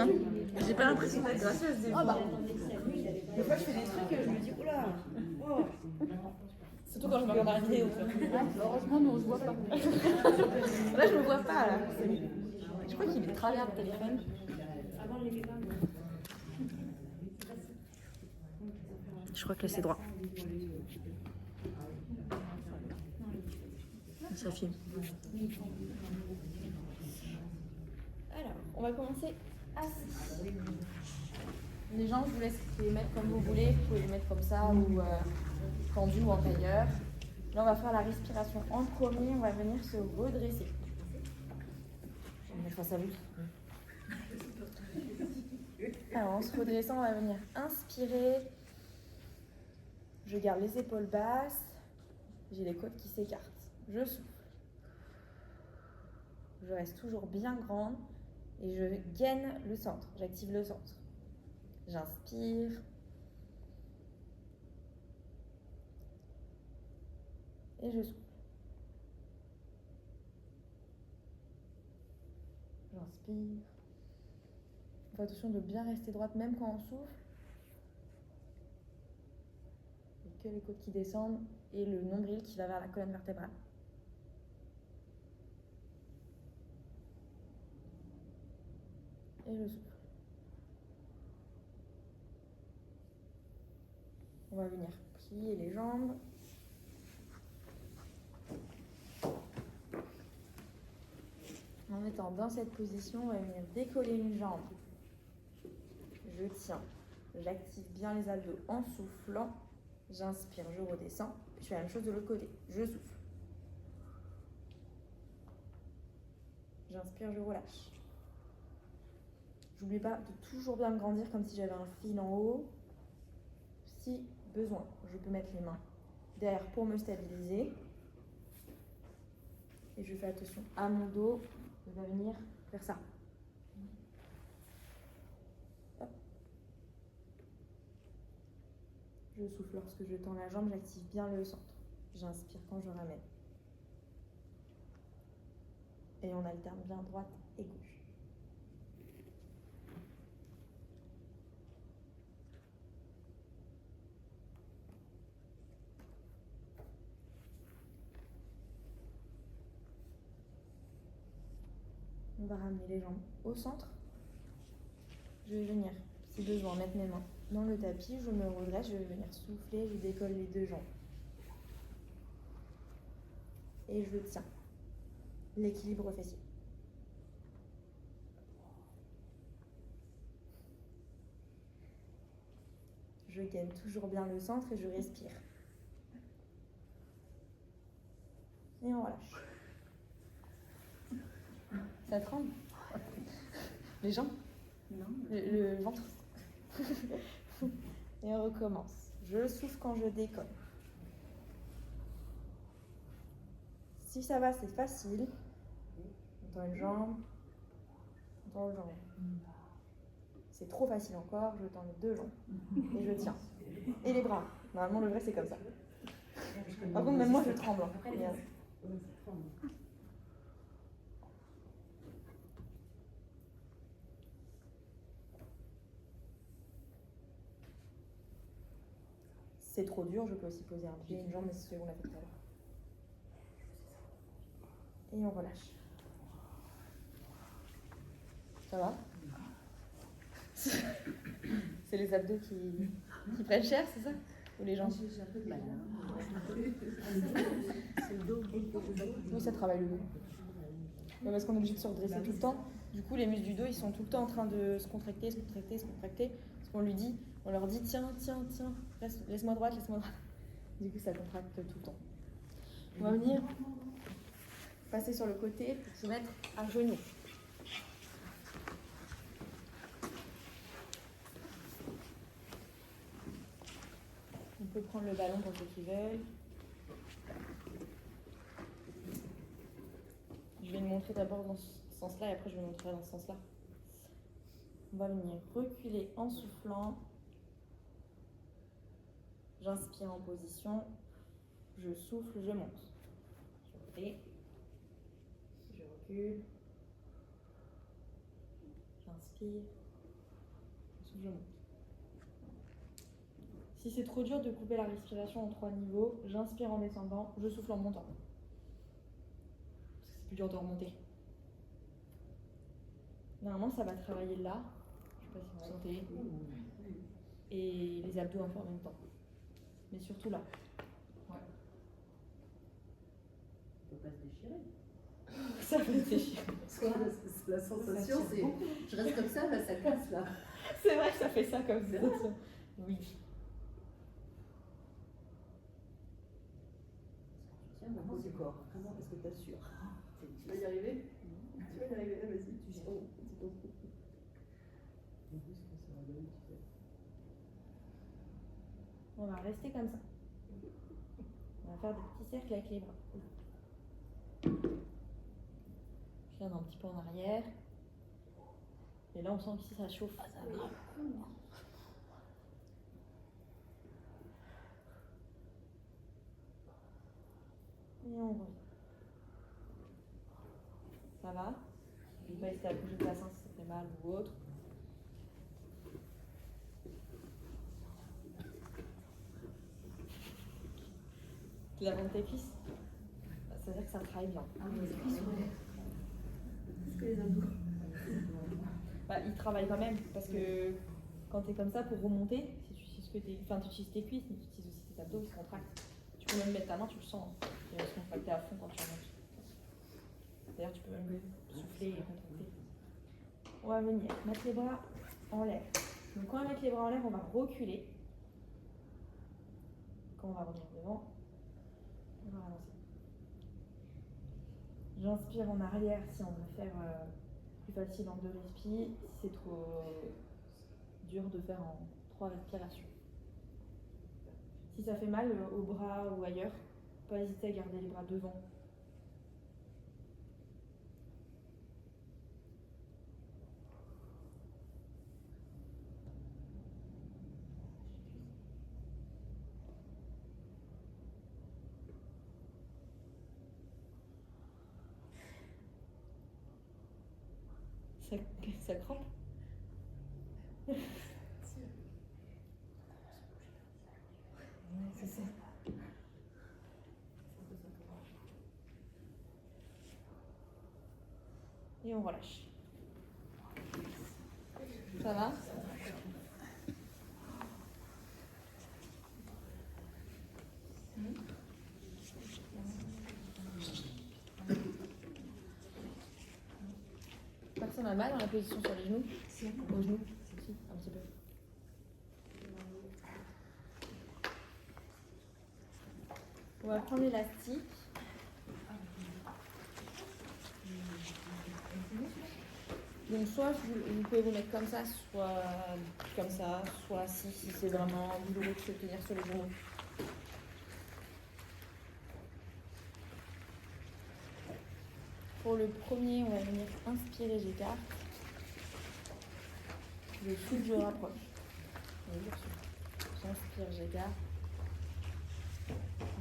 gracieuse, hein. J'ai pas l'impression d'être gracieuse des fois. Ah bah. Des fois, je fais des trucs, je me dis, oula. Oh. Surtout quand je me regarde la vidéo. Heureusement, nous on se voit pas. Là, je me vois pas, là. Je crois qu'il est de travers le téléphone. Je crois que là, c'est droit. Ça filme. Alors, on va commencer assis. Les jambes, je vous laisse les mettre comme vous voulez. Vous pouvez les mettre comme ça ou tendues ou en tailleur. Là, on va faire la respiration en premier. On va venir se redresser. Je vais me mettre face à vous. Alors, en se redressant, on va venir inspirer. Je garde les épaules basses. J'ai les côtes qui s'écartent. Je souffle. Je reste toujours bien grande et je gaine le centre. J'active le centre. J'inspire. Et je souffle. J'inspire. Faites attention de bien rester droite même quand on souffle. Et que les côtes qui descendent et le nombril qui va vers la colonne vertébrale. Et je souffle. On va venir plier les jambes. En étant dans cette position, on va venir décoller une jambe. Je tiens. J'active bien les abdos en soufflant. J'inspire, je redescends. Je fais la même chose de l'autre côté. Je souffle. J'inspire, je relâche. J'oublie pas de toujours bien me grandir comme si j'avais un fil en haut. Si besoin, je peux mettre les mains derrière pour me stabiliser. Et je fais attention à mon dos. Je vais venir faire ça. Hop. Je souffle lorsque je tends la jambe, j'active bien le centre. J'inspire quand je ramène. Et on alterne bien droite et gauche. On va ramener les jambes au centre. Je vais venir, si besoin, mettre mes mains dans le tapis. Je me redresse, je vais venir souffler, je décolle les deux jambes. Et je tiens. L'équilibre fessier. Je gaine toujours bien le centre et je respire. Et on relâche. Ça tremble? Les jambes? Non. Le ventre? Et on recommence. Je souffle quand je décolle. Si ça va, c'est facile. On tend une jambe. On tend une jambe. C'est trop facile encore. Je tends les deux jambes. Et je tiens. Et les bras. Normalement, le vrai, c'est comme ça. Par contre, même moi, je tremble. Regarde. C'est trop dur, je peux aussi poser un pied, une jambe, mais c'est ce qu'on a fait tout à l'heure. Et on relâche. Ça va? C'est les abdos qui prennent cher, c'est ça? Ou les jambes? J'ai un peu de mal. C'est le dos. Oui, ça travaille le dos. Mais parce qu'on est obligé de se redresser tout le temps. Du coup, les muscles du dos, ils sont tout le temps en train de se contracter, se contracter, se contracter. Parce qu'on on leur dit, tiens, laisse-moi droite, laisse-moi droite. Du coup, ça contracte tout le temps. On va venir passer sur le côté pour se mettre à genoux. On peut prendre le ballon pour ceux qui veulent. Je vais le montrer d'abord dans ce sens-là et après je vais le montrer dans ce sens-là. On va venir reculer en soufflant. J'inspire en position. Je souffle, je monte. Je fais. Je recule. J'inspire. Souffle, je monte. Si c'est trop dur de couper la respiration en 3 niveaux, j'inspire en descendant, je souffle en montant. Parce que c'est plus dur de remonter. Normalement, ça va travailler là. Je sais pas si vous sentez. Et les abdos un peu en même temps. Mais surtout là. On peut pas se déchirer. Ça peut se déchirer. Parce que la sensation, c'est. Je reste comme ça, là, ça casse, là. C'est vrai que ça fait ça comme ça. Oui. Tiens, le poids du corps. Comment est-ce que tu assures? Tu vas y arriver? Tu vas y arriver, vas-y, tu sens. On va rester comme ça. On va faire des petits cercles avec les bras. Je viens un petit peu en arrière. Et là, on sent qu'ici, ça chauffe. Ça va. Et on revient. Ça va? Ne pas hésiter à bouger le bassin si ça fait mal ou autre. L'avant de tes cuisses, ça veut dire que ça travaille bien. Ah, mais les cuisses, ouais. Est-ce que les abdos? Bah, il travaille quand même parce que quand tu es comme ça pour remonter, si tu utilises que tu utilises tes cuisses, mais tu utilises aussi tes abdos, ils se contractent. Tu peux même mettre ta main, tu le sens. Ils vont se contracter à fond quand tu remontes. D'ailleurs, tu peux même souffler et contracter. On va venir mettre les bras en l'air. Donc quand on va mettre les bras en l'air, on va reculer. Quand on va revenir devant, on va avancer. J'inspire en arrière si on veut faire plus facile en 2 respis. Si c'est trop dur de faire en 3 respirations. Si ça fait mal au bras ou ailleurs, pas hésiter à garder les bras devant. Ça crampe. C'est ça. Et on relâche. Ça va? Personne n'a mal dans la position sur les genoux? Aux genoux? Si, un petit peu. On va prendre l'élastique. Donc soit vous pouvez vous mettre comme ça, soit si c'est vraiment douloureux de se tenir sur les genoux. Pour le premier, on va venir inspirer, j'écarte. Je souffle, je rapproche. J'inspire, j'écarte.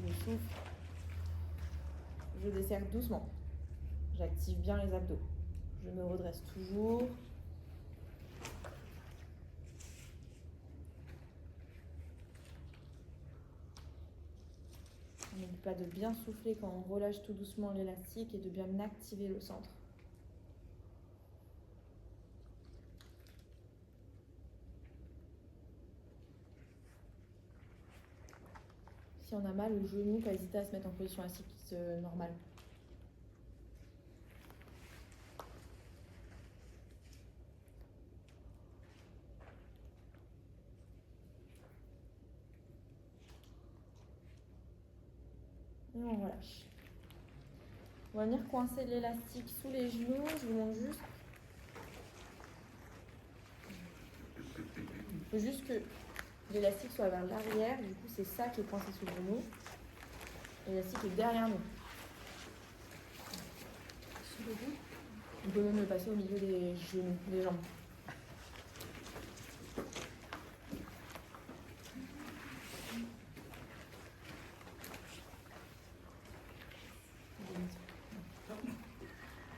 Je souffle. Je desserre doucement. J'active bien les abdos. Je me redresse toujours. On n'oublie pas de bien souffler quand on relâche tout doucement l'élastique et de bien activer le centre. Si on a mal au genou, pas hésiter à se mettre en position assise normale. Et on relâche. On va venir coincer l'élastique sous les genoux. Je vous montre juste. Il faut juste que l'élastique soit vers l'arrière. Du coup, c'est ça qui est coincé sous le genou. L'élastique est derrière nous. On peut même le passer au milieu des genoux, des jambes.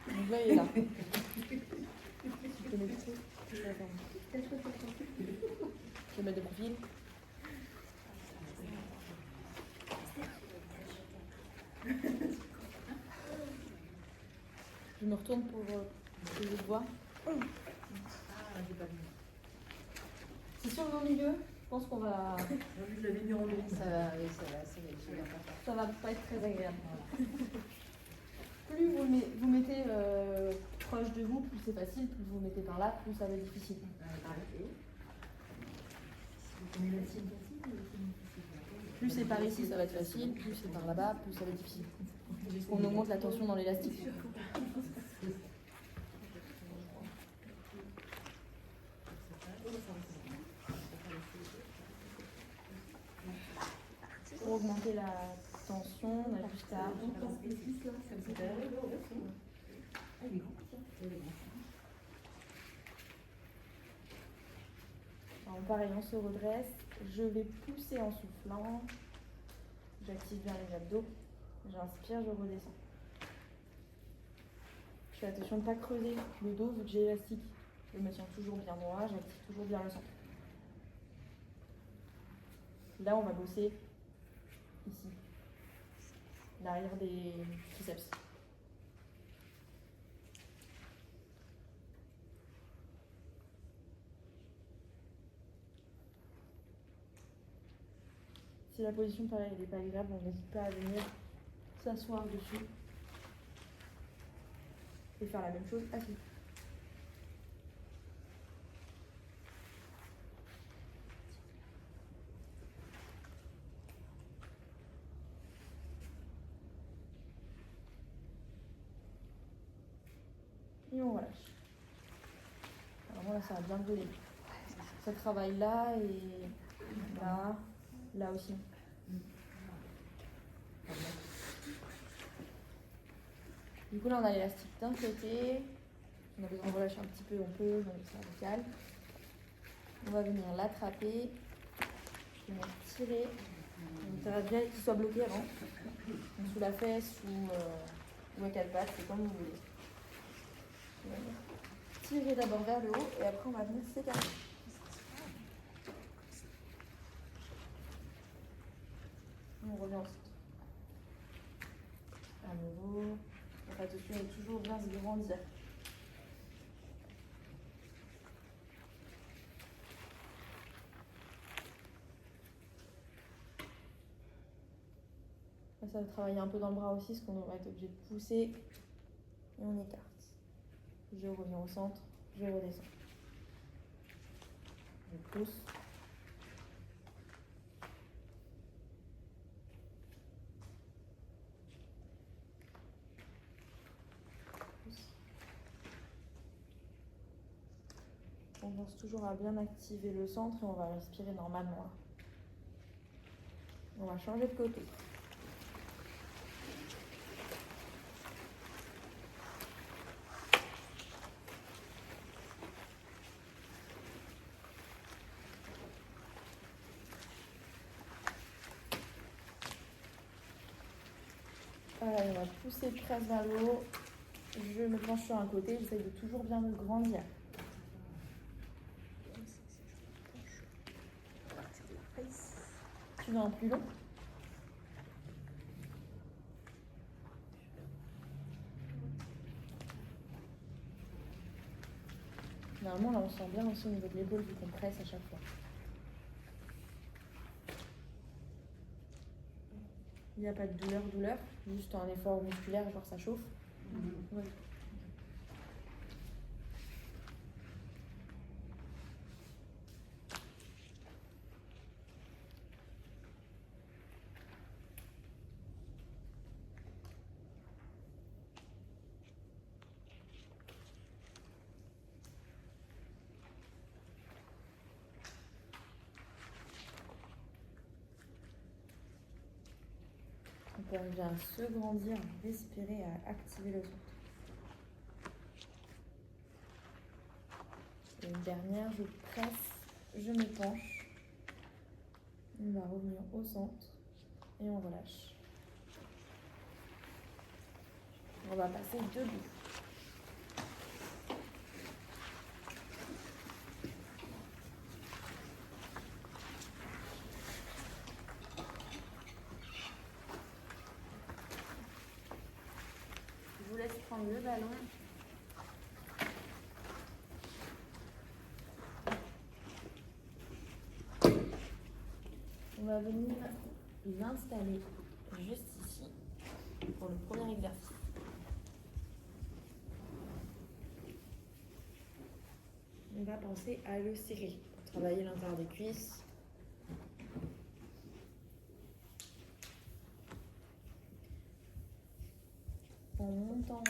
Donc là, il est là. Tu connais tout, Je vais mettre de profil. Je me retourne pour que je vois. C'est sur le milieu, je pense qu'on va. Je l'avais mis en haut. Ça va pas être très agréable. Plus vous mettez proche de vous, plus c'est facile. Plus vous mettez par là, plus ça va être difficile. Plus c'est par ici, ça va être facile. Plus c'est par là-bas, plus ça va être difficile. On augmente la tension dans l'élastique. Pour augmenter la tension, on a juste à... Alors, pareil, on se redresse. Je vais pousser en soufflant. J'active bien les abdos. J'inspire, je redescends. Je fais attention de ne pas creuser le dos vu que j'ai l'élastique. Je me tiens toujours bien droit, j'active toujours bien le centre. Là, on va bosser ici, l'arrière des triceps. Si la position pareil n'est pas agréable, on n'hésite pas à venir s'asseoir dessus et faire la même chose assis. Et on relâche. Alors moi là ça va bien brûler. Ça travaille là et là, là aussi. Du coup là on a l'élastique d'un côté. On a besoin de relâcher un petit peu, on peut, dans le cervical. On va venir l'attraper. Je vais venir tirer. Donc ça va bien qu'il soit bloqué avant. Donc, sous la fesse ou à quatre pattes, c'est comme vous voulez. On va venir tirer d'abord vers le haut et après on va venir s'écarter. On revient ensuite. À nouveau. En fait, dessus, on est toujours bien se grandir. Là, ça va travailler un peu dans le bras aussi, parce qu'on va être obligé de pousser et on écarte. Je reviens au centre, je redescends. Je pousse. On pense toujours à bien activer le centre et on va respirer normalement. On va changer de côté. Allez, on va pousser presque vers le haut. Je me penche sur un côté, j'essaie de toujours bien me grandir. Tu veux un plus long? Normalement, là, on sent bien aussi au niveau de l'épaule vu qu'on presse à chaque fois. Il n'y a pas de douleur, juste un effort musculaire, genre ça chauffe. Oui. On peut arriver à se grandir, à respirer, à activer le centre. Et une dernière, je presse, je me penche. On va revenir au centre et on relâche. On va passer debout. prendre le ballon. On va venir l'installer juste ici pour le premier exercice. On va penser à le serrer pour travailler l'intérieur des cuisses. En montant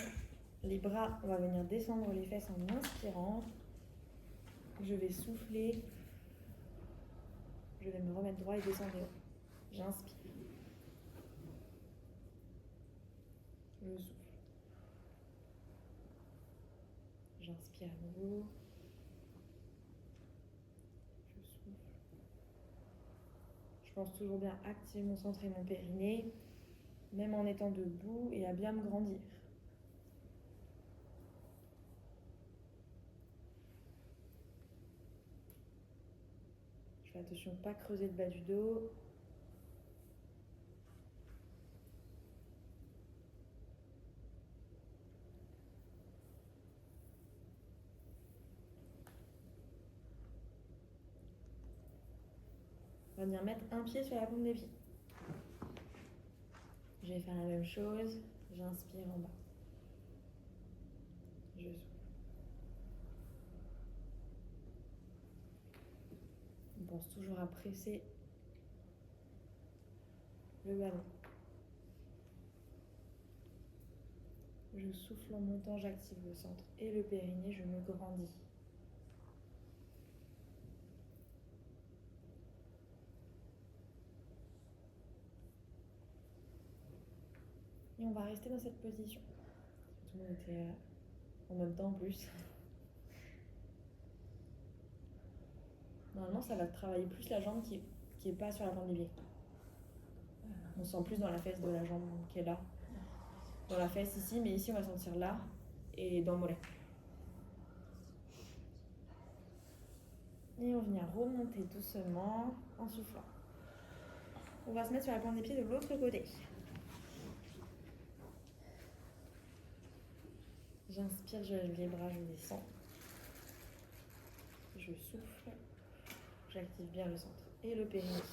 les bras, on va venir descendre les fesses en inspirant. Je vais souffler. Je vais me remettre droit et descendre. J'inspire. Je souffle. J'inspire à nouveau. Je souffle. Je pense toujours bien activer mon centre et mon périnée, même en étant debout et à bien me grandir. Je fais attention de ne pas creuser le bas du dos. On va venir mettre un pied sur la paume des pieds. Je vais faire la même chose. J'inspire en bas. Je souffle. On pense toujours à presser le ballon. Je souffle en montant, j'active le centre et le périnée, je me grandis. Et on va rester dans cette position. Tout le monde était en même temps en plus. Normalement, ça va travailler plus la jambe qui est pas sur la pointe des pieds. On sent plus dans la fesse de la jambe qui est là. Dans la fesse ici, mais ici on va sentir là et dans le mollet. Et on vient remonter doucement en soufflant. On va se mettre sur la pointe des pieds de l'autre côté. J'inspire, je lève les bras, je descends. Je souffle. J'active bien le centre et le périnée.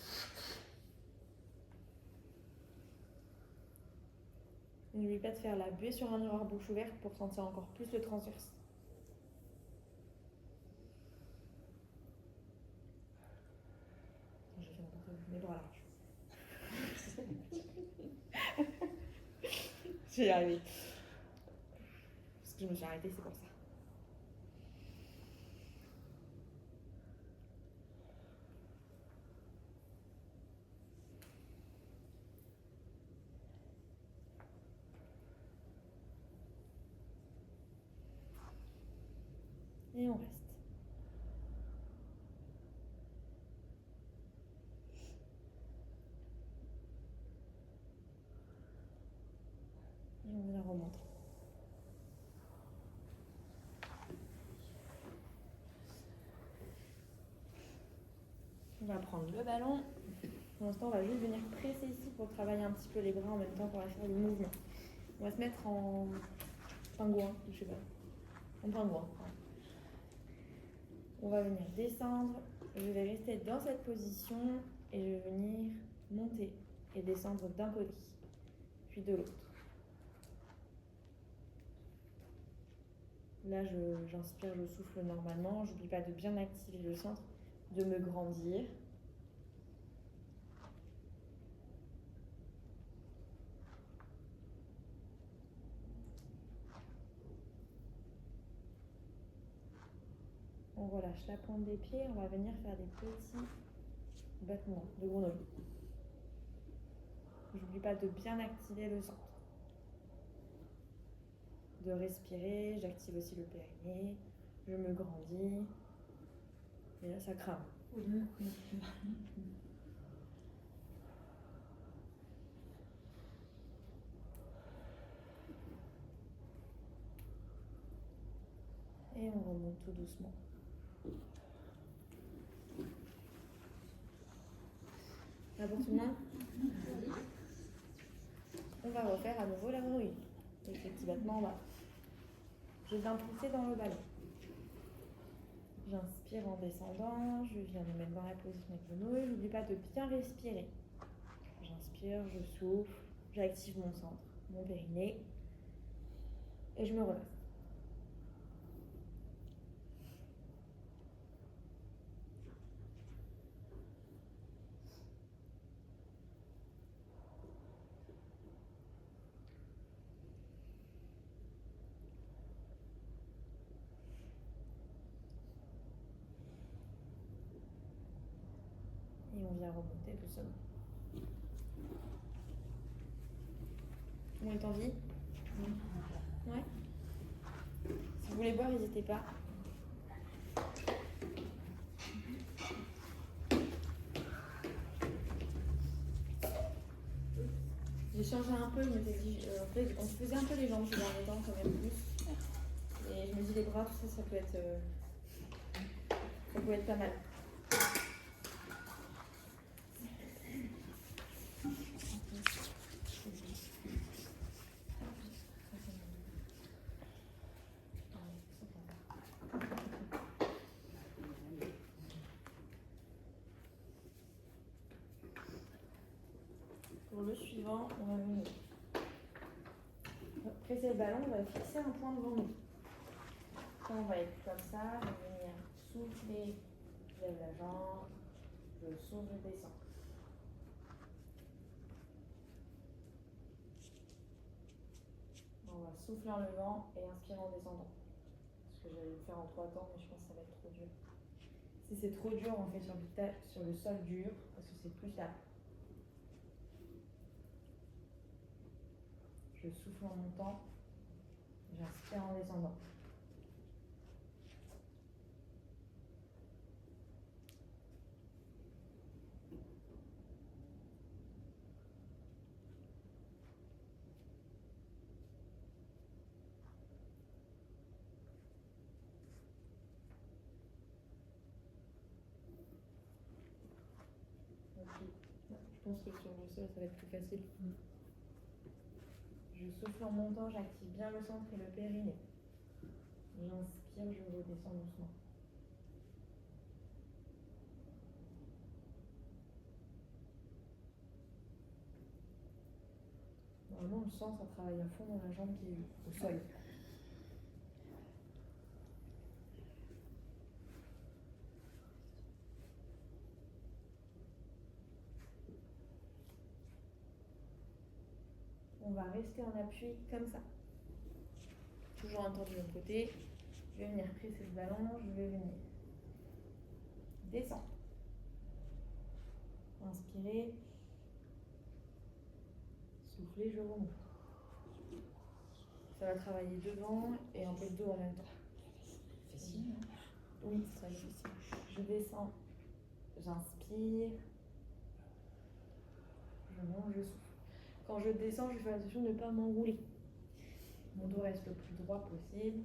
N'oublie pas de faire la buée sur un miroir bouche ouverte pour sentir encore plus le transverse. J'ai fait n'importe quoi, mes bras larges. Je vais y arriver. Parce que je me suis arrêtée, c'est pour ça. Et on reste. Et on la remonte. On va prendre le ballon. Pour l'instant, on va juste venir presser ici pour travailler un petit peu les bras en même temps qu'on va faire le mouvement. On va se mettre en pingouin, je sais pas. En pingouin. On va venir descendre. Je vais rester dans cette position et je vais venir monter et descendre d'un côté, puis de l'autre. Là, j'inspire, je souffle normalement. J'oublie pas de bien activer le centre, de me grandir. On relâche la pointe des pieds, on va venir faire des petits battements de grenouille. J'oublie pas de bien activer le centre. De respirer, j'active aussi le périnée, je me grandis. Et là, ça crame. Et on remonte tout doucement. Là pour tout le monde. On va refaire à nouveau la grenouille. Avec les petits battements en bas. Je viens pousser dans le ballon. J'inspire en descendant, je viens me mettre dans la position avec grenouille. N'oublie pas de bien respirer. J'inspire, je souffle, j'active mon centre, mon périnée et je me relâche. Et on vient remonter doucement. On est en vie? Ouais. Si vous voulez boire, n'hésitez pas. J'ai changé un peu, je m'étais dit, on se faisait un peu les jambes ces derniers temps quand même plus. Et je me dis les bras, tout ça, ça peut être pas mal. Pour le suivant, on va venir presser le ballon, on va fixer un point devant nous. Quand on va être comme ça, on va venir souffler, je lève la jambe, je souffle, je descends. On va souffler en levant et inspirer en descendant. Parce que j'allais le faire en 3 temps, mais je pense que ça va être trop dur. Si c'est trop dur, on fait sur le sol dur, parce que c'est plus stable. Je souffle en montant, j'inspire en descendant. Okay. Je pense que sur le sol, ça va être plus facile. Je souffle en montant, j'active bien le centre et le périnée. J'inspire, je redescends doucement. Normalement, on le sent, ça travaille à fond dans la jambe qui est au sol. On va rester en appui comme ça. Toujours entendu de l'autre côté. Je vais venir presser le ballon, je vais venir descendre. Inspirez. Soufflez, je remonte. Ça va travailler devant et un peu de dos en même temps. Facile, hein? Oui, c'est très difficile. Je descends, j'inspire, je monte, je souffle. Quand je descends, je fais attention de ne pas m'enrouler. Mon dos reste le plus droit possible.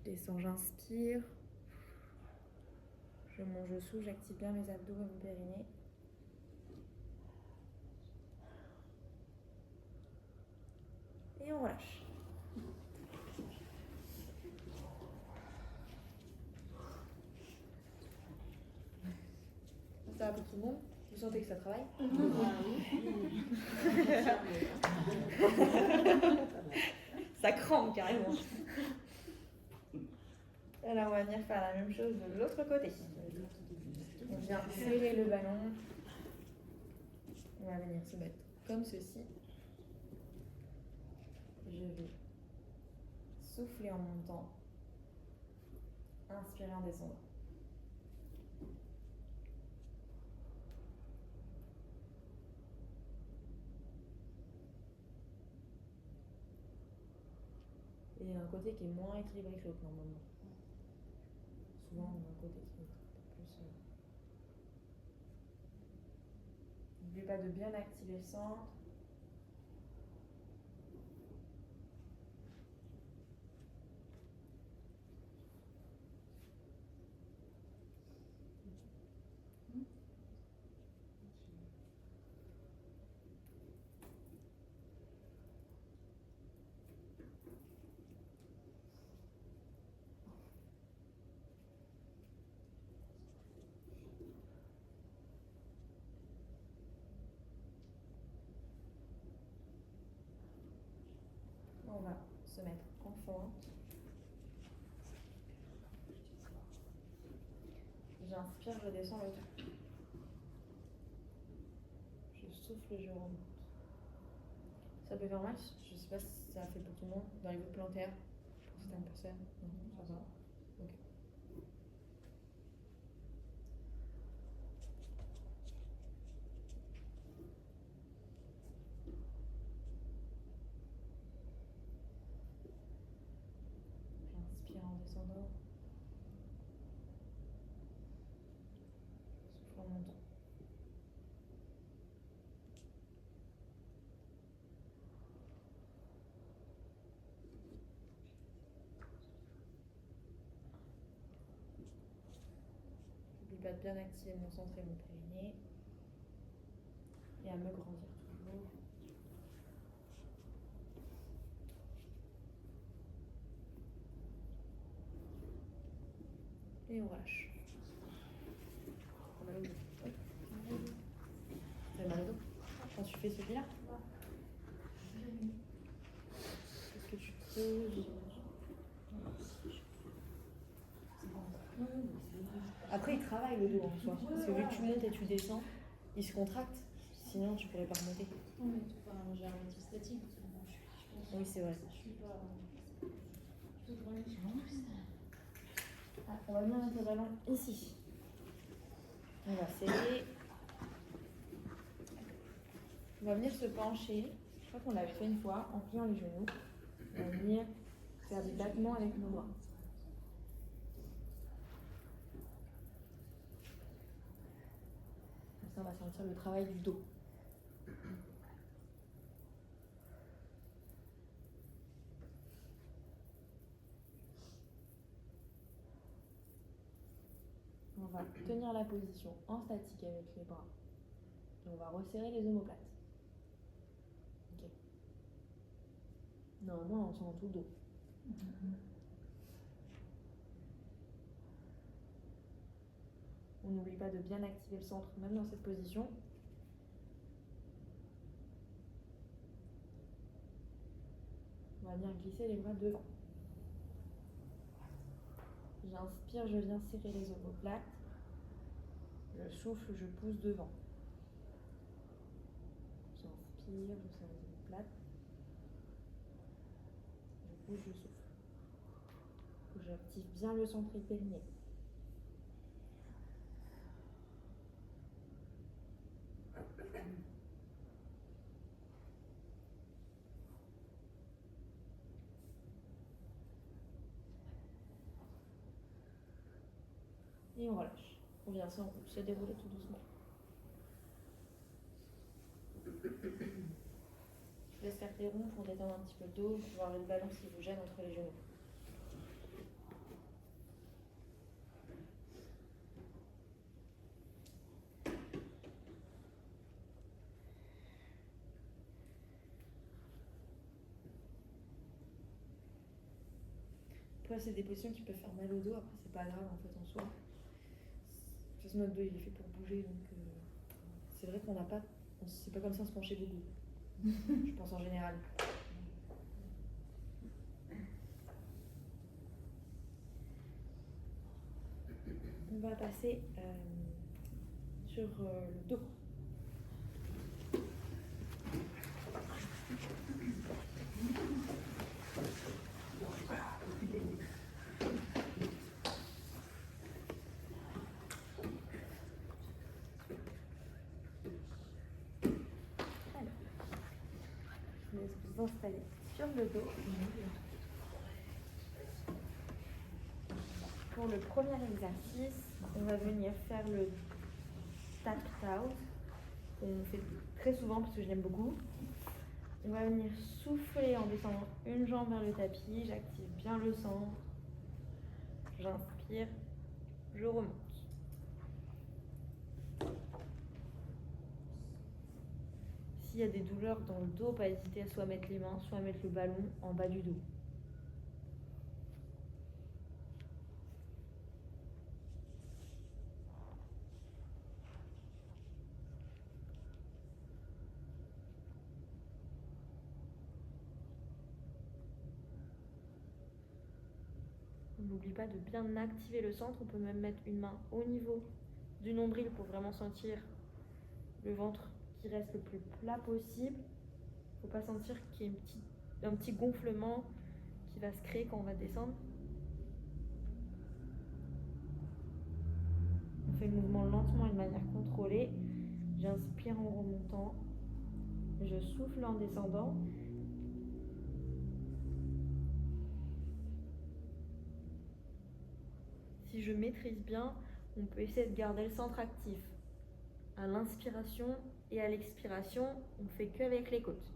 Je descends, j'inspire. Je monte, je souffle, j'active bien mes abdos et mon périnée. Et on relâche. Ça va pour tout le monde? Vous sentez que ça travaille? Ça crampe carrément. Alors on va venir faire la même chose de l'autre côté. On vient serrer le ballon. On va venir se mettre comme ceci. Je vais souffler en montant. Inspirer en descendant. Et il y a un côté qui est moins équilibré que l'autre normalement. Souvent on a un côté qui est plus... N'oubliez pas de bien activer le centre. se mettre en fente. J'inspire, je descends le tout. Je souffle, je remonte. Ça peut faire mal, je sais pas si ça fait pour tout le monde, dans les voûtes plantaires, pour certaines personnes. Non, ça va. Ok. J'inspire en descendant. Souffle en montant. N'oublie pas de bien activer mon centre et mon périnée. Et à me grandir toujours. Et on relâche. On a le dos. Oui. T'as mal au dos quand tu fais celui-là? Est-ce que tu creuses? Après, il travaille le dos en soi. Parce que vu que tu montes et tu descends, il se contracte. Sinon, tu pourrais pas remonter. Non, mais j'ai un métier statique. Oui, c'est vrai. Ah, on va venir mettre le ballon ici. On va serrer. On va venir se pencher. Je crois qu'on l'avait fait une fois en pliant les genoux. On va venir faire des battements avec nos bras. Comme ça, on va sentir le travail du dos. On va tenir la position en statique avec les bras. Et on va resserrer les omoplates. Ok. Normalement, on sent tout le dos. On n'oublie pas de bien activer le centre, même dans cette position. On va venir glisser les bras devant. J'inspire, je viens serrer les omoplates. Je souffle, je pousse devant. J'inspire, je serre les omoplates. Je pousse, je souffle. J'active bien le centre et le périnée. Et on relâche. On vient se dérouler tout doucement. Je laisse faire tes ronds pour détendre un petit peu le dos, voir le ballon s'il vous gêne entre les genoux. Après, c'est des positions qui peuvent faire mal au dos, après c'est pas grave en fait en soi. De toute façon, notre dos il est fait pour bouger, donc c'est vrai qu'on n'a pas. C'est pas comme ça on se penchait beaucoup. Je pense en général. On va passer sur le dos. Je laisse vous installer sur le dos. Pour le premier exercice, on va venir faire le tap out. On fait très souvent parce que je l'aime beaucoup. On va venir souffler en descendant une jambe vers le tapis. J'active bien le centre. J'inspire, je remonte. S'il y a des douleurs dans le dos, pas hésiter à soit mettre les mains, soit mettre le ballon en bas du dos. On n'oublie pas de bien activer le centre. On peut même mettre une main au niveau du nombril pour vraiment sentir le ventre qui reste le plus plat possible. Il ne faut pas sentir qu'il y ait un petit gonflement qui va se créer quand on va descendre. On fait le mouvement lentement et de manière contrôlée. J'inspire en remontant. Je souffle en descendant. Si je maîtrise bien, on peut essayer de garder le centre actif. À l'inspiration et à l'expiration, on ne fait qu'avec les côtes.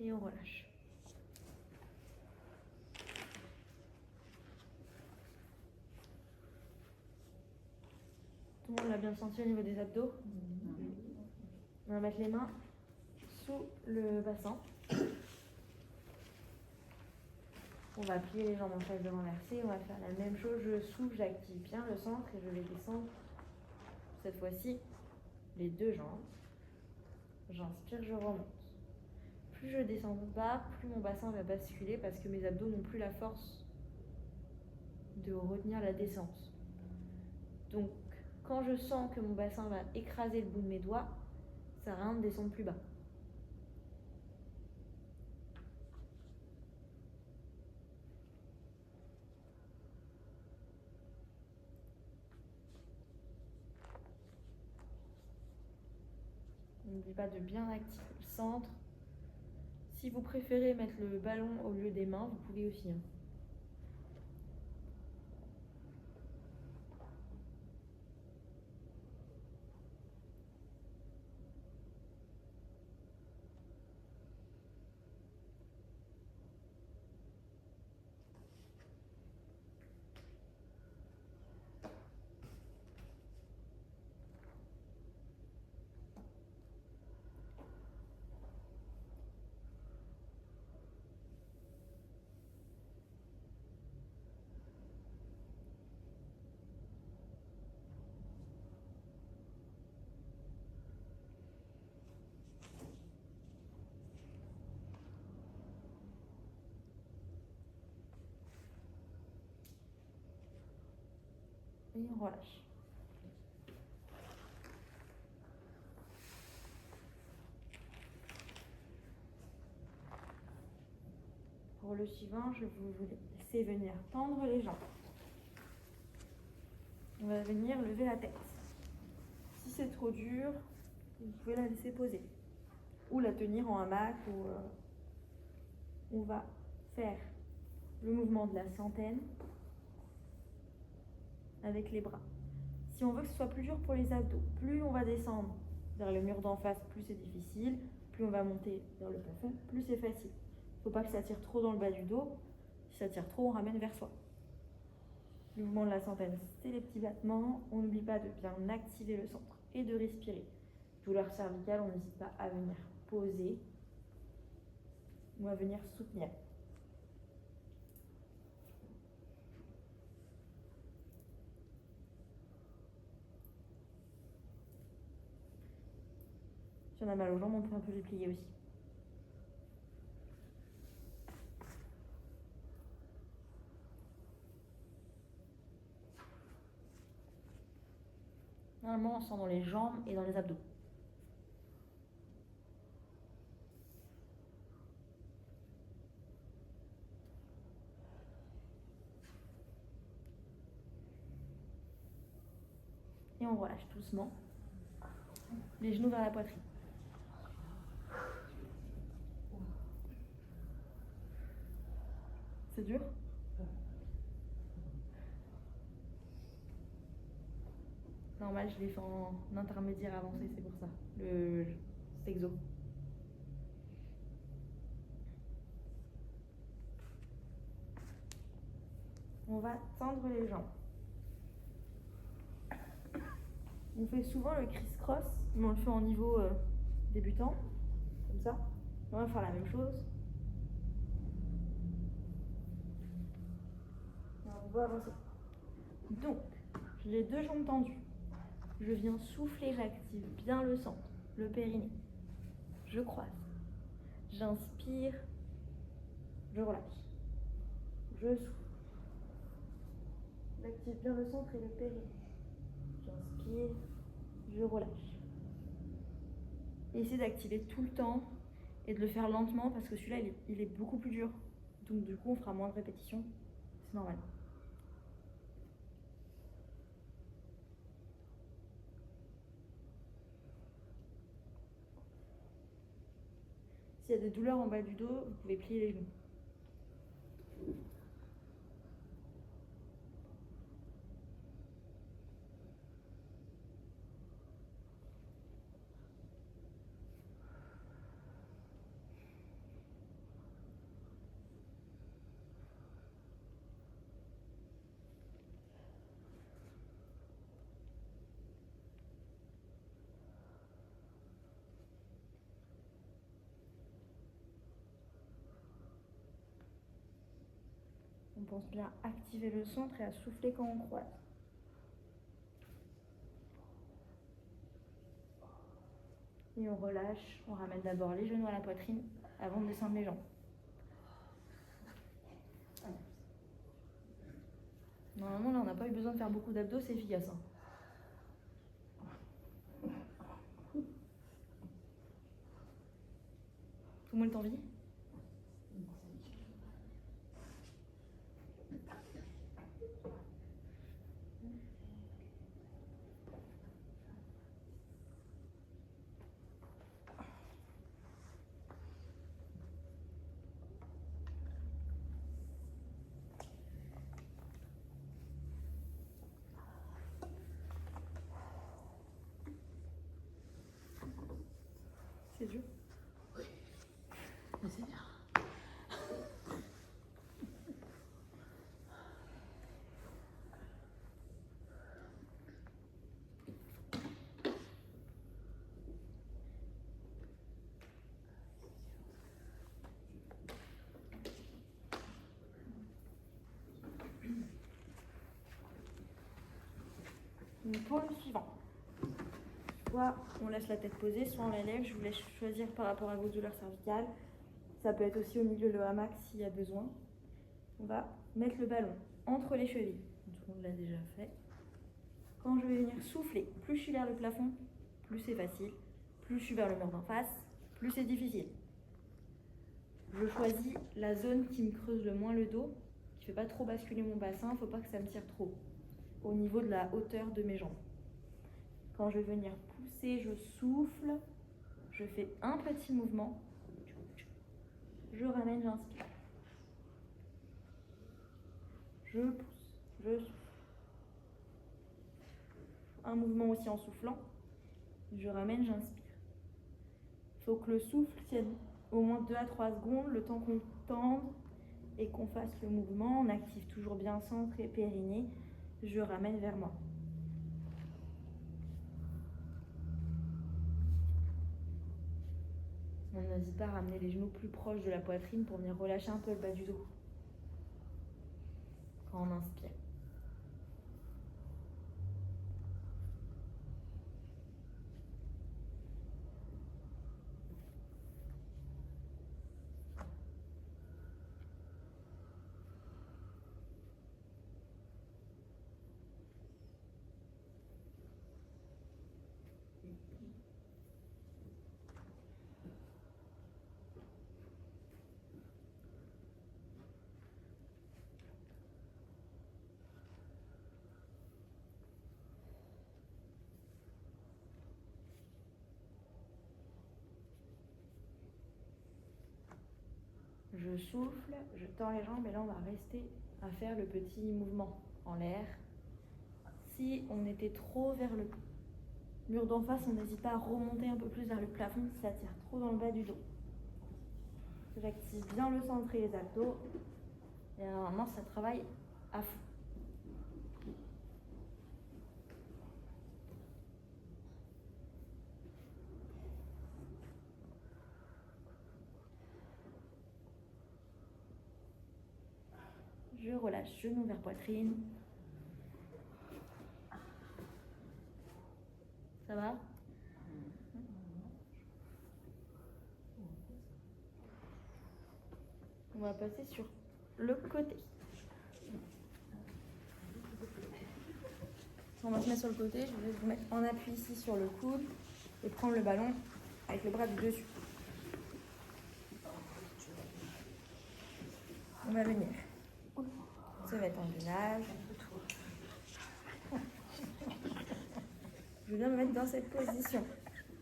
Et on relâche. Tout le monde l'a bien senti au niveau des abdos. On va mettre les mains sous le bassin. On va plier les jambes en chaise de renversée. On va faire la même chose. Je souffle, j'active bien le centre et je vais descendre. Cette fois-ci, les deux jambes. J'inspire, je remonte. Plus je descends bas, plus mon bassin va basculer parce que mes abdos n'ont plus la force de retenir la descente. Donc, quand je sens que mon bassin va écraser le bout de mes doigts, ça sert à rien de descendre plus bas. N'oubliez pas de bien activer le centre. Si vous préférez mettre le ballon au lieu des mains, vous pouvez aussi. Et on relâche. Pour le suivant, je vous laisse venir tendre les jambes. On va venir lever la tête. Si c'est trop dur, vous pouvez la laisser poser. Ou la tenir en hamac. On va faire le mouvement de la centaine avec les bras. Si on veut que ce soit plus dur pour les abdos, plus on va descendre vers le mur d'en face, plus c'est difficile. Plus on va monter vers le plafond, plus c'est facile. Il ne faut pas que ça tire trop dans le bas du dos. Si ça tire trop, on ramène vers soi. Le mouvement de la centaine, c'est les petits battements. On n'oublie pas de bien activer le centre et de respirer. Douleur cervicale, on n'hésite pas à venir poser ou à venir soutenir. Si on a mal aux jambes, on peut un peu les plier aussi. Normalement, on sent dans les jambes et dans les abdos. Et on relâche doucement. Les genoux vers la poitrine. C'est dur? Normal, je l'ai fait en intermédiaire avancé, c'est pour ça. Le sexo. On va tendre les jambes. On fait souvent le criss-cross, mais on le fait en niveau débutant, comme ça. On va faire la même chose. Alors, on va avancer. Donc, j'ai les deux jambes tendues. Je viens souffler, j'active bien le centre, le périnée. Je croise. J'inspire. Je relâche. Je souffle. J'active bien le centre et le périnée. J'inspire. Je relâche. Essayez d'activer tout le temps et de le faire lentement parce que celui-là, il est beaucoup plus dur. Donc du coup, on fera moins de répétitions. C'est normal. S'il y a des douleurs en bas du dos, vous pouvez plier les genoux. On pense bien à activer le centre et à souffler quand on croise. Et on relâche, on ramène d'abord les genoux à la poitrine avant de descendre les jambes. Normalement, là, on n'a pas eu besoin de faire beaucoup d'abdos, c'est efficace. Tout le monde est en vie ? C'est dur. Oui. Mais c'est bien. Pour le suivant. Soit on laisse la tête posée, soit on la lève. Je vous laisse choisir par rapport à vos douleurs cervicales. Ça peut être aussi au milieu le hamac s'il y a besoin. On va mettre le ballon entre les chevilles. Tout le monde l'a déjà fait. Quand je vais venir souffler, plus je suis vers le plafond, plus c'est facile. Plus je suis vers le mur d'en face, plus c'est difficile. Je choisis la zone qui me creuse le moins le dos, qui ne fait pas trop basculer mon bassin. Il ne faut pas que ça me tire trop au niveau de la hauteur de mes jambes. Quand je vais venir pousser, je souffle, je fais un petit mouvement, je ramène, j'inspire. Je pousse, je souffle. Un mouvement aussi en soufflant, je ramène, j'inspire. Il faut que le souffle tienne au moins 2 à 3 secondes, le temps qu'on tende et qu'on fasse le mouvement. On active toujours bien centre et périnée. Je ramène vers moi. On n'hésite pas à ramener les genoux plus proches de la poitrine pour venir relâcher un peu le bas du dos. Quand on inspire. Je souffle, je tends les jambes et là on va rester à faire le petit mouvement en l'air. si on était trop vers le mur d'en face, on n'hésite pas à remonter un peu plus vers le plafond si ça tire trop dans le bas du dos. J'active bien le centre et les abdos. Et normalement, ça travaille à fond. Je relâche genou vers poitrine. Ça va? On va passer sur le côté. On va se mettre sur le côté. Je vais vous mettre en appui ici sur le coude et prendre le ballon avec le bras du dessus. On va venir. Ça va être en gainage. Je viens me mettre dans cette position.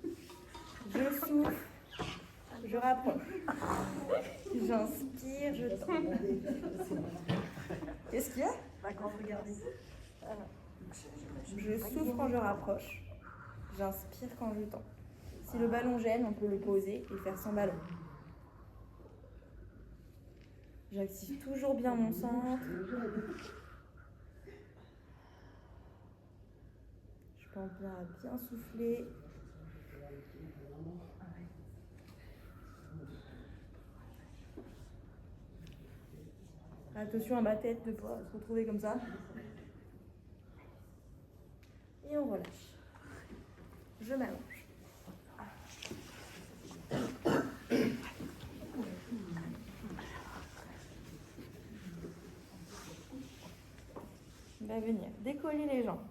Je souffle, je rapproche. J'inspire, je tends. Qu'est-ce qu'il y a? Quand vous regardez. Je souffle quand je rapproche. J'inspire quand je tends. Si le ballon gêne, on peut le poser et faire sans ballon. J'active toujours bien mon centre. Je pense bien à bien souffler. Attention à ma tête de ne pas se retrouver comme ça. Et on relâche. Je m'allonge. On va venir décoller les jambes.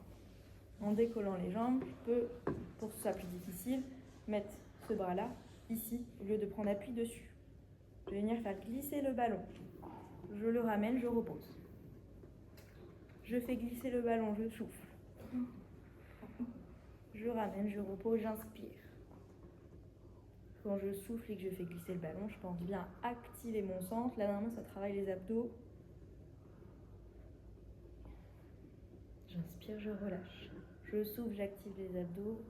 En décollant les jambes, je peux, pour que ce soit plus difficile, mettre ce bras-là, ici, au lieu de prendre appui dessus. Je vais venir faire glisser le ballon. Je le ramène, je repose. Je fais glisser le ballon, je souffle. Je ramène, je repose, j'inspire. Quand je souffle et que je fais glisser le ballon, je pense bien activer mon centre. Là, normalement, ça travaille les abdos. J'inspire, je relâche. Je souffle, j'active les abdos.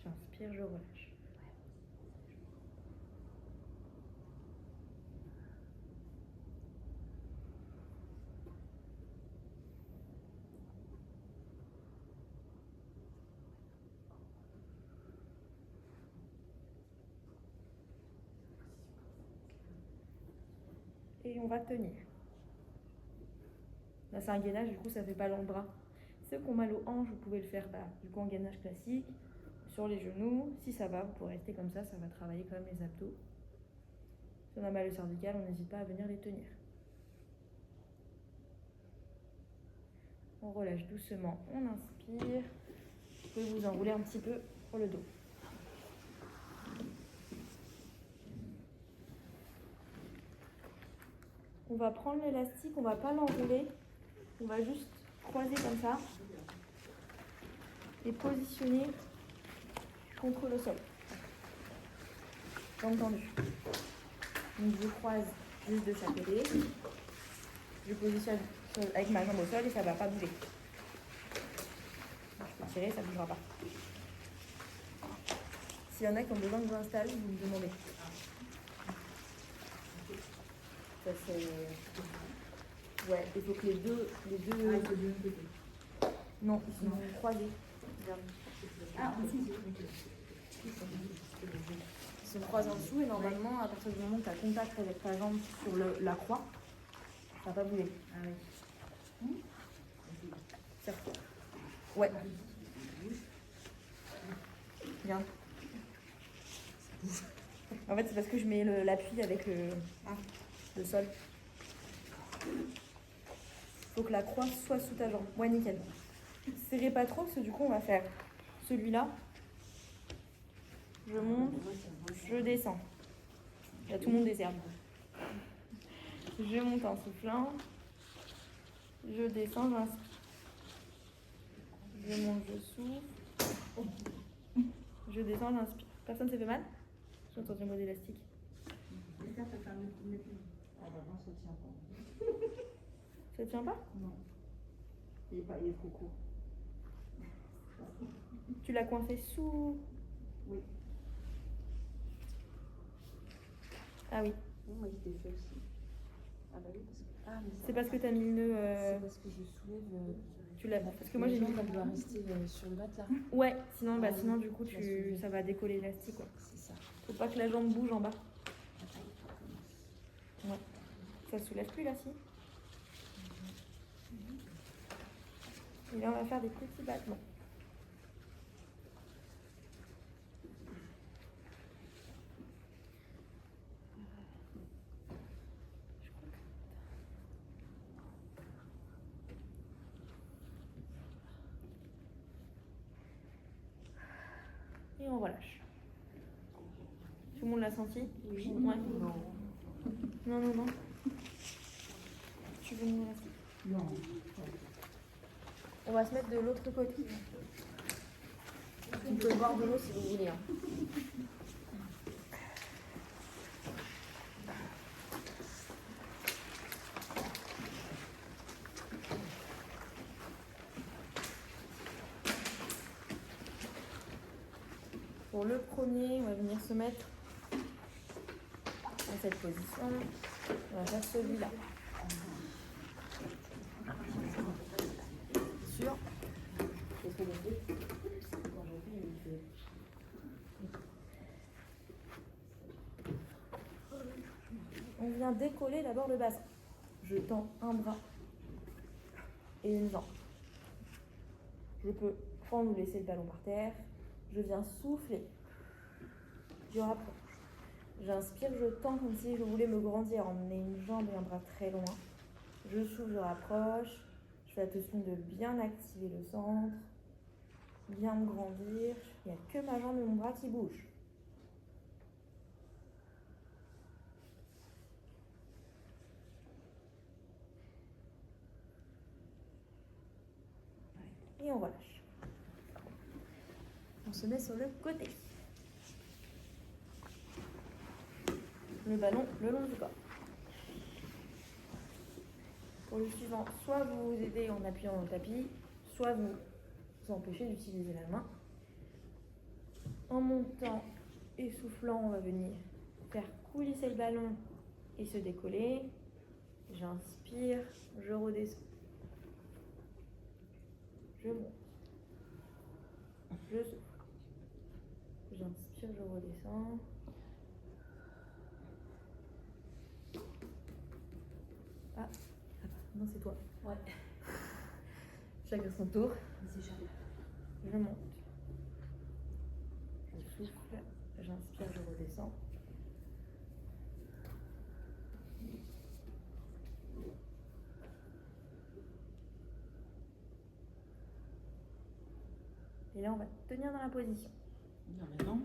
J'inspire, je relâche. Et on va tenir. Là, c'est un gainage, du coup, ça fait pas long bras. Ceux qui ont mal aux hanches, vous pouvez le faire du coup en gainage classique, sur les genoux. Si ça va, vous pouvez rester comme ça va travailler quand même les abdos. Si on a mal au cervical, on n'hésite pas à venir les tenir. On relâche doucement, on inspire. Vous pouvez vous enrouler un petit peu pour le dos. On va prendre l'élastique, on va pas l'enrouler, on va juste croiser comme ça et positionner contre le sol. Jambes tendues. Donc je croise juste de chaque côté. Je positionne avec ma jambe au sol et ça ne va pas bouger. Je peux tirer, ça ne bougera pas. S'il y en a qui ont besoin que je m'installe, vous me demandez. Ça c'est... Ouais, il faut que les deux... Non, ils sont croisés. Ah, aussi. Ils se croisent en dessous et normalement, à partir du moment où tu as contact avec ta jambe sur la croix, ça va pas bouger. Ah oui. Serre-toi. Ouais. Bien. En fait, c'est parce que je mets l'appui avec le sol. Faut que la croix soit sous ta jambe. Ouais, nickel. Serrez pas trop parce que du coup, on va faire celui-là. Je monte, je descends. Là, tout le monde desserre. Je monte en soufflant. Je descends, j'inspire. Je monte, je souffle. Je descends, j'inspire. Personne s'est fait mal? J'ai entendu un mot d'élastique. Ah bah non, ça tient pas. Ça tient pas? Non. Il est trop court. Tu l'as coincé sous. Oui. Ah oui. Non, moi, il était fait aussi. Ah bah oui, parce que. Ah, mais ça C'est va parce que pas. t'as mis le nœud. C'est parce que je soulève. Tu l'as. Parce que moi j'ai la mis. jambe, elle doit rester sur le matelas. Ouais, sinon, Ah oui, sinon du coup tu l'as soulevé. ça va décoller l'élastique. Ouais. C'est ça. Faut pas que la jambe bouge en bas. Attends, Ouais. Ça se soulève plus là, si. Et là, on va faire des petits battements. Et on relâche. Tout le monde l'a senti? Oui. Ouais. Non. Non, non, non. Tu veux me l'élastique? Non. On va se mettre de l'autre côté. Vous pouvez boire de l'eau si vous voulez. Hein. Pour le premier, on va venir se mettre dans cette position. On va faire celui-là. Sûr. Qu'est-ce que vous faites? Quand j'ai vu, il fait. On vient décoller d'abord le bassin. Je tends un bras et une jambe. Je peux prendre ou laisser le ballon par terre. Je viens souffler. Je rapproche. J'inspire, je tends comme si je voulais me grandir, emmener une jambe et un bras très loin. Je souffle, je rapproche. Je fais attention de bien activer le centre, bien me grandir. Il n'y a que ma jambe et mon bras qui bougent. Et on relâche. On se met sur le côté. Le ballon le long du corps. Pour le suivant, soit vous vous aidez en appuyant dans le tapis, soit vous vous empêchez d'utiliser la main. En montant et soufflant, on va venir faire coulisser le ballon et se décoller. J'inspire, je redescends. Je monte. Je souffle. J'inspire, je redescends. Ah, non, c'est toi. Ouais. Chacun son tour. C'est jamais. Je monte. Je souffle. J'inspire, je redescends. Et là, on va tenir dans la position. Non, mais non.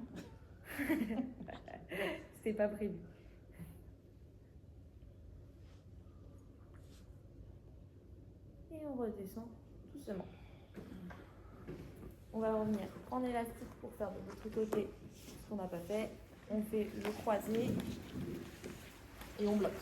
C'était pas prévu. Et on redescend doucement. On va revenir prendre l'élastique pour faire de l'autre côté ce qu'on n'a pas fait. On fait le croisé et on bloque.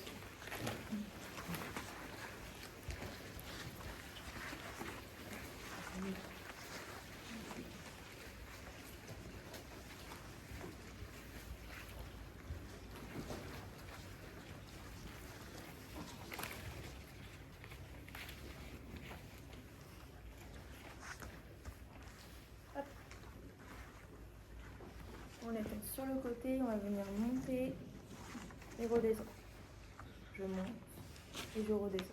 On est sur le côté, on va venir monter et redescendre. Je monte et je redescends.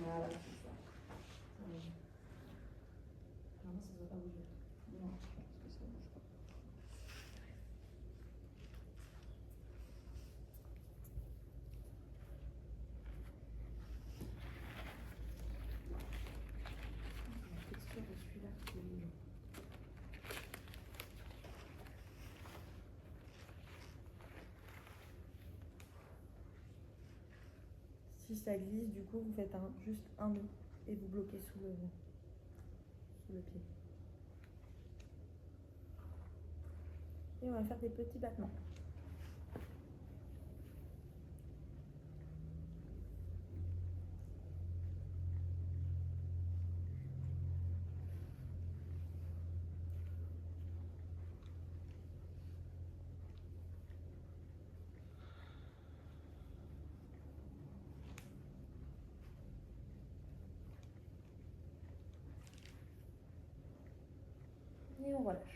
Voilà, c'est ça. Normalement, ça ne doit pas bouger. Non, je pense que ça ne bouge pas. La texture de celui-là, Si ça glisse, du coup vous faites juste un nœud et vous bloquez sous le pied. Et on va faire des petits battements. Et on relâche.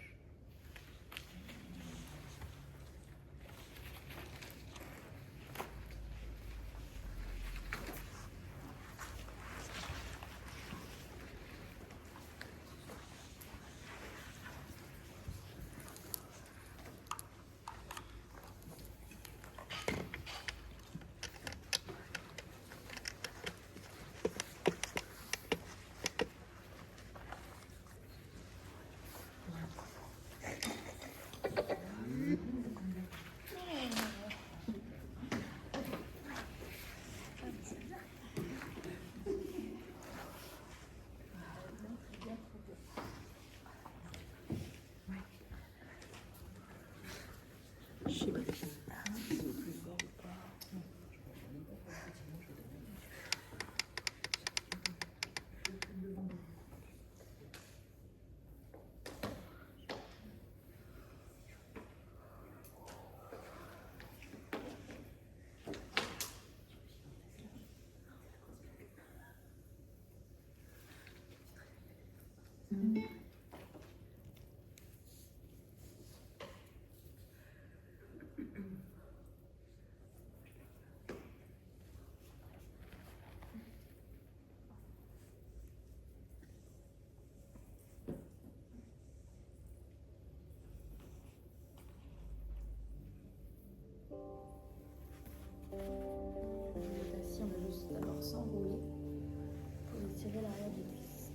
Vous êtes assis, on va juste d'abord s'enrouler pour étirer l'arrière du cuisse.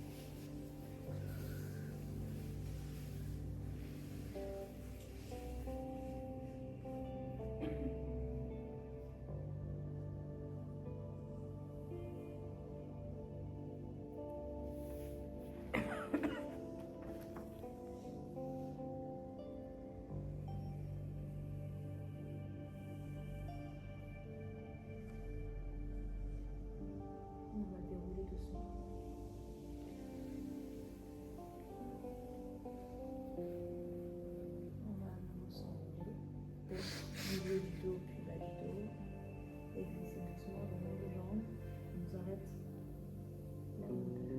On va dérouler doucement. On va maintenant s'enrouler. Milieu du dos, puis bas du dos. Et glisser doucement le long des jambes. On nous arrête là où on peut.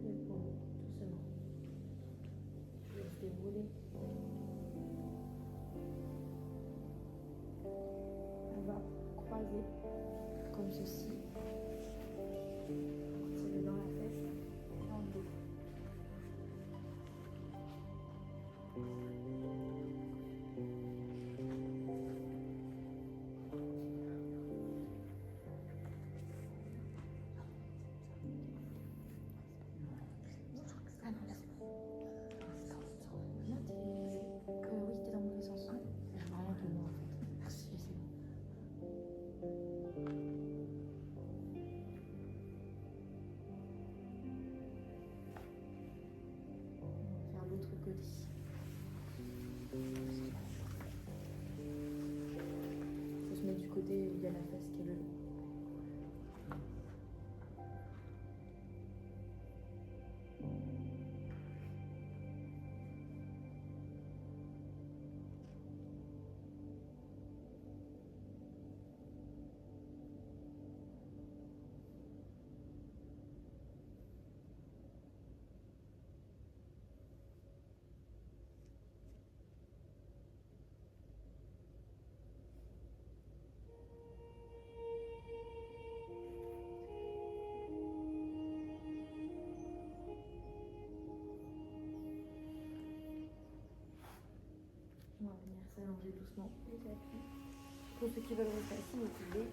Doucement. Je laisse dérouler. On va croiser comme ceci. Tirer dans la fesse et en dos. Oui, t'es dans le mauvais sens. Je vois rien de moi en fait. Je sais. On va faire l'autre côté. Faut se mettre du côté où il y a la fesse qui est le long. allongez doucement les tapis. Pour ceux qui veulent rester assis, vous pouvez.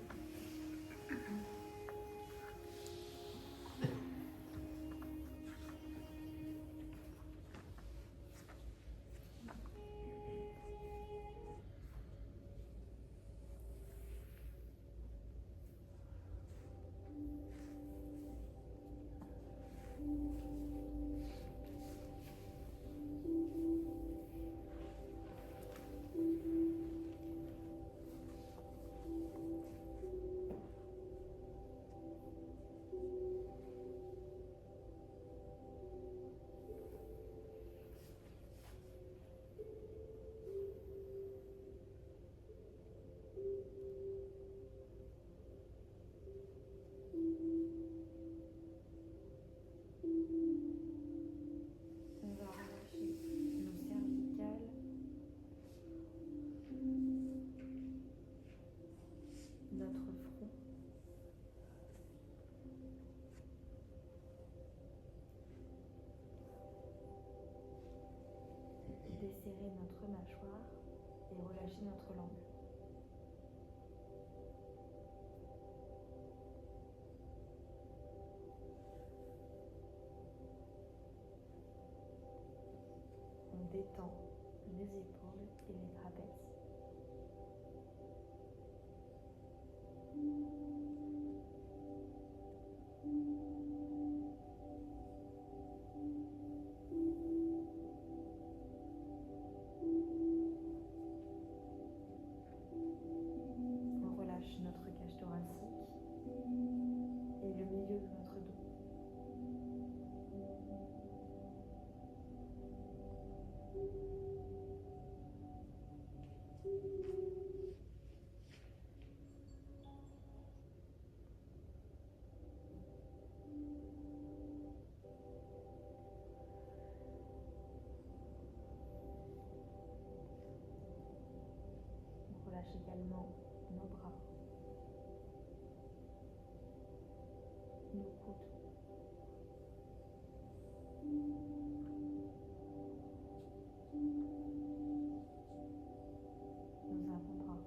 On va relâcher nos cervicales, notre front, desserrer notre mâchoire et relâcher notre langue. On détend les épaules et les trapèzes. On relâche notre cage thoracique et le milieu de notre dos. On relâche également nos bras, nos coudes, nos avant-bras,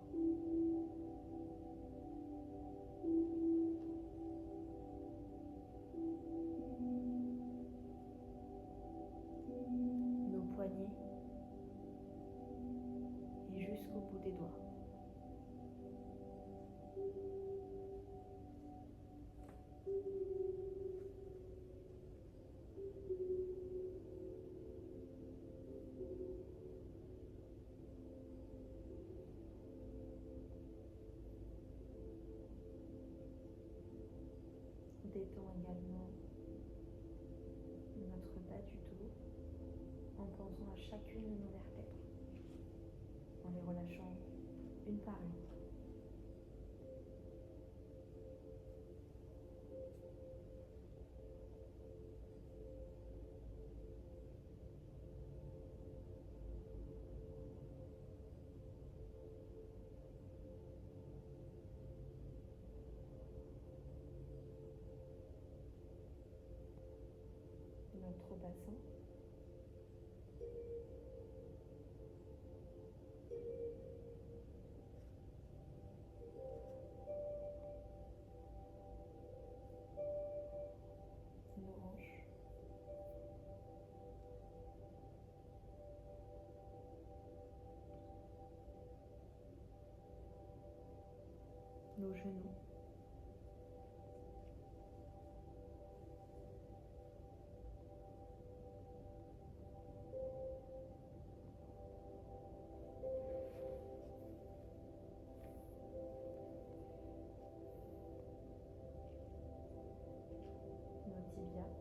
nos poignets et jusqu'au bout des doigts. Détend également notre bas du dos en pensant à chacune de nos vertèbres, en les relâchant une par une. Notre bassin, nos hanches, nos genoux, nos tibias,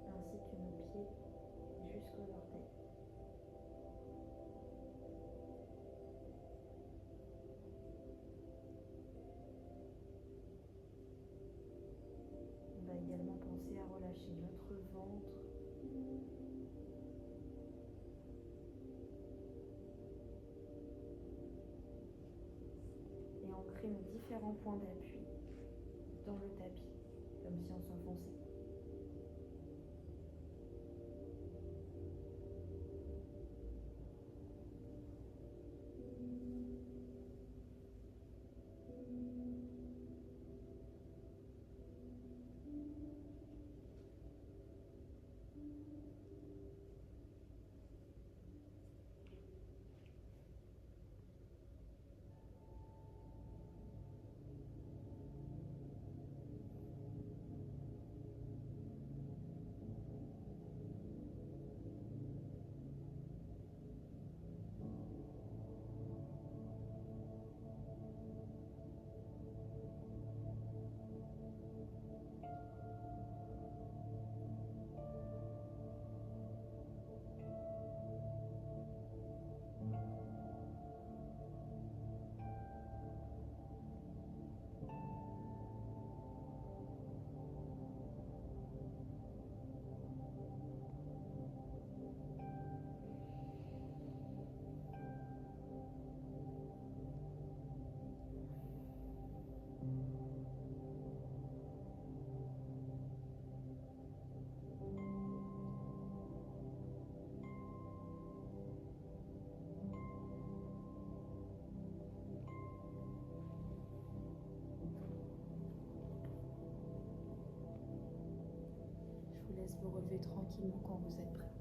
ainsi que nos pieds jusqu'aux orteils. On va également penser à relâcher notre ventre, et ancrer nos différents points d'appui dans le tapis, comme si on s'enfonçait. vous relevez tranquillement quand vous êtes prêt.